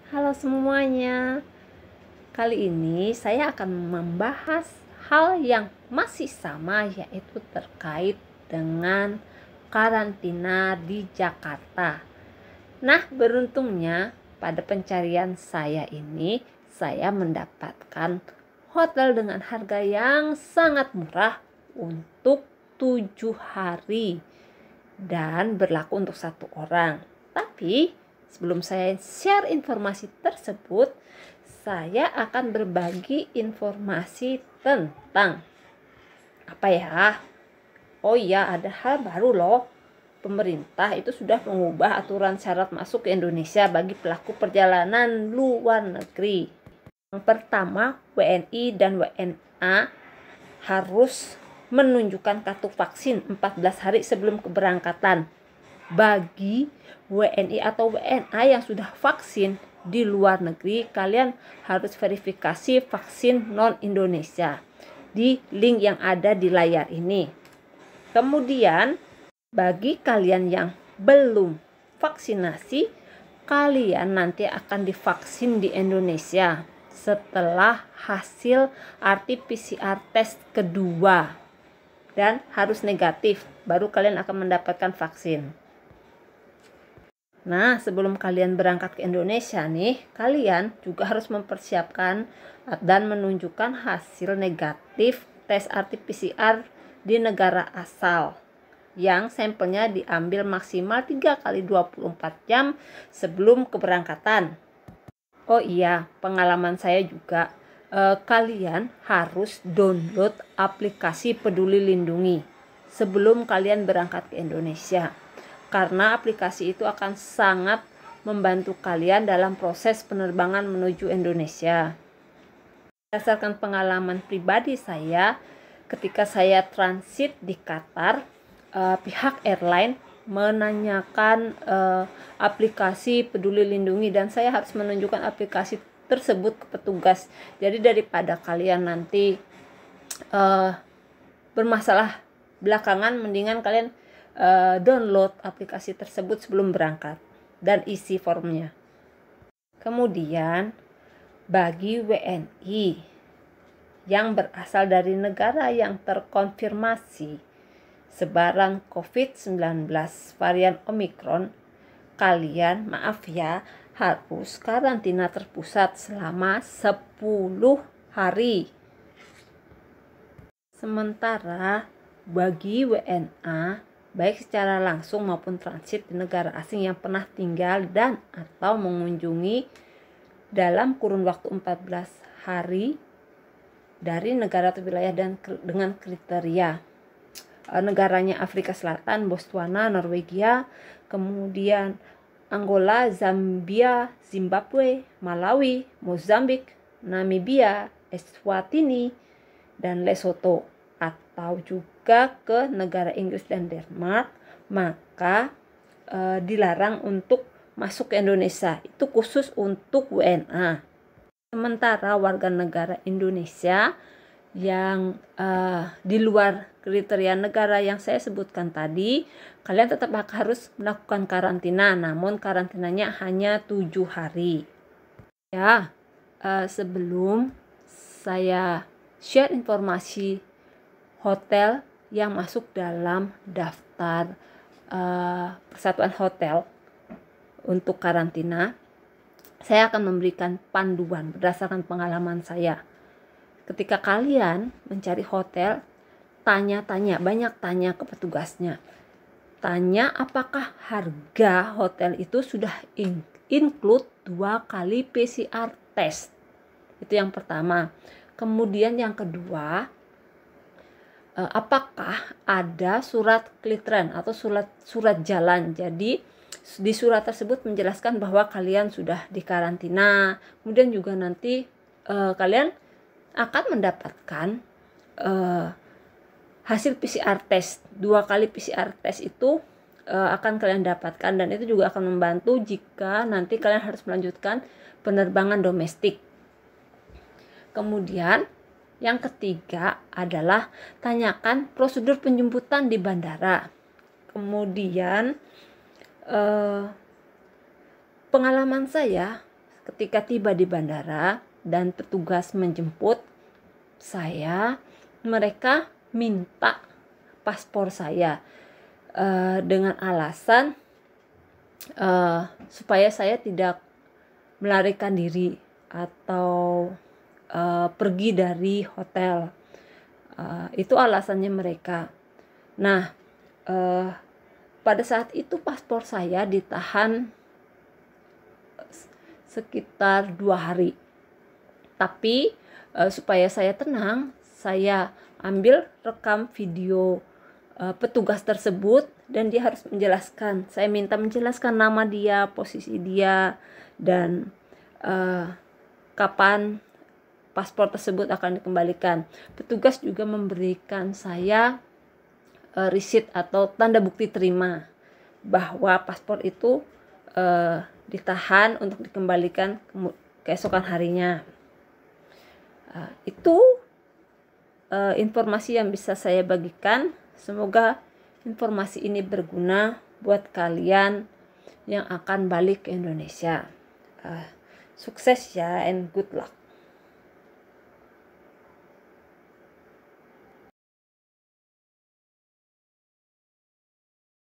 Halo semuanya, kali ini saya akan membahas hal yang masih sama, yaitu terkait dengan karantina di Jakarta. Nah, beruntungnya pada pencarian saya ini, saya mendapatkan hotel dengan harga yang sangat murah untuk 7 hari dan berlaku untuk satu orang. Tapi sebelum saya share informasi tersebut, saya akan berbagi informasi tentang apa ya? Oh iya, ada hal baru loh. Pemerintah itu sudah mengubah aturan syarat masuk ke Indonesia bagi pelaku perjalanan luar negeri. Yang pertama, WNI dan WNA harus menunjukkan kartu vaksin 14 hari sebelum keberangkatan. Bagi WNI atau WNA yang sudah vaksin di luar negeri, kalian harus verifikasi vaksin non-Indonesia di link yang ada di layar ini. Kemudian, bagi kalian yang belum vaksinasi, kalian nanti akan divaksin di Indonesia setelah hasil RT-PCR test kedua dan harus negatif, baru kalian akan mendapatkan vaksin. Nah, sebelum kalian berangkat ke Indonesia nih, kalian juga harus mempersiapkan dan menunjukkan hasil negatif tes RT-PCR di negara asal yang sampelnya diambil maksimal 3 kali 24 jam sebelum keberangkatan. Oh iya, pengalaman saya juga, kalian harus download aplikasi Peduli Lindungi sebelum kalian berangkat ke Indonesia. Karena aplikasi itu akan sangat membantu kalian dalam proses penerbangan menuju Indonesia. Berdasarkan pengalaman pribadi saya, ketika saya transit di Qatar, pihak airline menanyakan aplikasi Peduli Lindungi dan saya harus menunjukkan aplikasi tersebut ke petugas. Jadi daripada kalian nanti bermasalah belakangan, mendingan kalian download aplikasi tersebut sebelum berangkat dan isi formnya. Kemudian bagi WNI yang berasal dari negara yang terkonfirmasi sebaran COVID-19 varian Omicron, kalian harus karantina terpusat selama 10 hari. Sementara bagi WNA, baik secara langsung maupun transit di negara asing yang pernah tinggal dan atau mengunjungi dalam kurun waktu 14 hari dari negara atau wilayah dan dengan kriteria negaranya Afrika Selatan, Botswana, Norwegia, kemudian Angola, Zambia, Zimbabwe, Malawi, Mozambik, Namibia, Eswatini, dan Lesotho, atau juga ke negara Inggris dan Denmark, maka dilarang untuk masuk ke Indonesia. Itu khusus untuk WNA. Sementara warga negara Indonesia yang di luar kriteria negara yang saya sebutkan tadi, kalian tetap harus melakukan karantina, namun karantinanya hanya 7 hari. Ya, sebelum saya share informasi hotel yang masuk dalam daftar Persatuan Hotel untuk karantina, saya akan memberikan panduan berdasarkan pengalaman saya. Ketika kalian mencari hotel, banyak tanya ke petugasnya. Tanya apakah harga hotel itu sudah include 2 kali PCR test. Itu yang pertama. Kemudian yang kedua, apakah ada surat klitren atau surat jalan. Jadi di surat tersebut menjelaskan bahwa kalian sudah dikarantina. Kemudian juga nanti kalian akan mendapatkan hasil PCR test. 2 kali PCR test itu akan kalian dapatkan, dan itu juga akan membantu jika nanti kalian harus melanjutkan penerbangan domestik. Kemudian yang ketiga adalah tanyakan prosedur penjemputan di bandara. Kemudian pengalaman saya ketika tiba di bandara dan petugas menjemput saya, mereka minta paspor saya dengan alasan supaya saya tidak melarikan diri atau pergi dari hotel. Itu alasannya mereka. Nah, pada saat itu paspor saya ditahan sekitar 2 hari. Tapi supaya saya tenang, saya ambil rekam video petugas tersebut dan dia harus menjelaskan. Saya minta menjelaskan nama dia, posisi dia, dan kapan paspor tersebut akan dikembalikan. Petugas juga memberikan saya receipt atau tanda bukti terima bahwa paspor itu ditahan untuk dikembalikan keesokan harinya. Itu informasi yang bisa saya bagikan. Semoga informasi ini berguna buat kalian yang akan balik ke Indonesia. Sukses ya, and good luck.